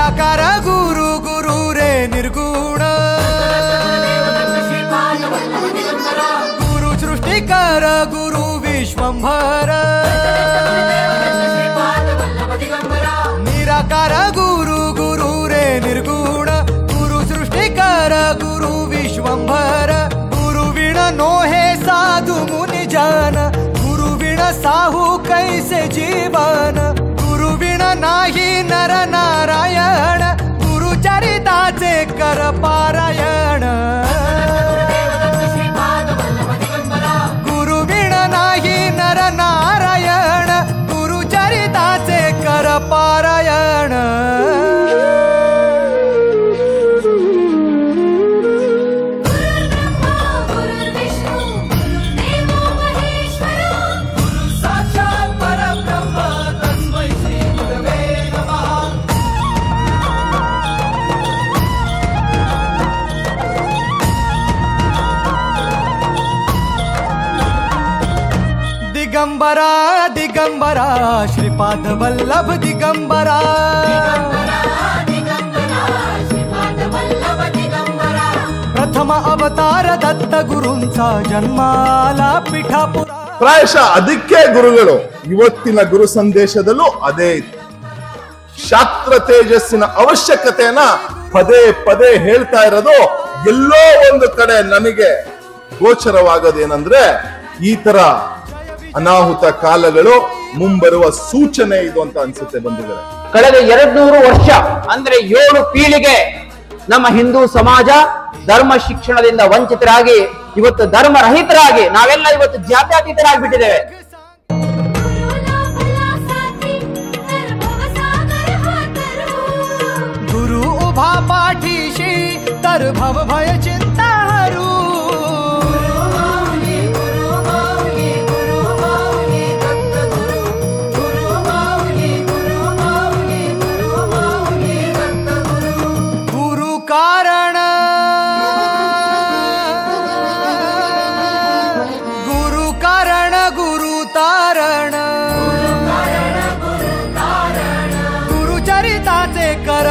निराकार गुरु गुरु रे निर्गुण गुरु सृष्टिकर गुरु विश्वंभर निराकार गुरु गुरु रे निर्गुण गुरु सृष्टिकर गुरु विश्वंभर गुरु विण नोहे साधु मुनि जन गुरु विण साहू कैसे जीवन गुरु विण नाही नर नारायण गुरु चरिताचे कर पारायण गुरु विण नाही नर नारायण गुरु चरिताचे कर पारायण दिगंबरा दिगंबरा श्रीपाद वल्लभ दिगंबरा प्रथम अवतार दत्त गुरूंचा जन्माला पिठापुरा ಪ್ರಾಯಶಃ ಅದಕ್ಕೆ ಗುರುಗಳು ಇವತ್ತಿನ ಗುರು ಸಂದೇಶದಲ್ಲೂ ಅದೇ ಶಾಸ್ತ್ರ ತೇಜಸ್ಸಿನ ಅವಶ್ಯಕತೆಯನ್ನ ಪದೇ ಪದೇ ಹೇಳ್ತಾ ಇರೋದು ಎಲ್ಲೋ ಒಂದು ಕಡೆ ನನಗೆ ಗೋಚರವಾಗೋದೇನಂದ್ರೆ ಈ ತರ ಅನಾಹುತ ಕಾಲಗಳು ಮುಂಬರುವ ಸೂಚನೆ ಇದು ಅಂತ ಅನ್ಸುತ್ತೆ ಬಂದಿದ್ದಾರೆ. ಕಳೆದ 200 ವರ್ಷ ಅಂದ್ರೆ 7 ಪೀಳಿಗೆ ನಮ್ಮ ಹಿಂದೂ ಸಮಾಜ ಧರ್ಮ ಶಿಕ್ಷಣದಿಂದ ವಂಚಿತರಾಗಿ ಇವತ್ತು ಧರ್ಮ ರಹಿತರಾಗಿ ನಾವೆಲ್ಲ ಇವತ್ತು ಜಾತ್ಯತೀತರಾಗಿ ಬಿಟ್ಟಿದ್ದೇವೆ. गुरु उभा पाठीशी तर भव भय चिंता हरू गुरु कारण गुरु तारण गुरु चरिताचे कर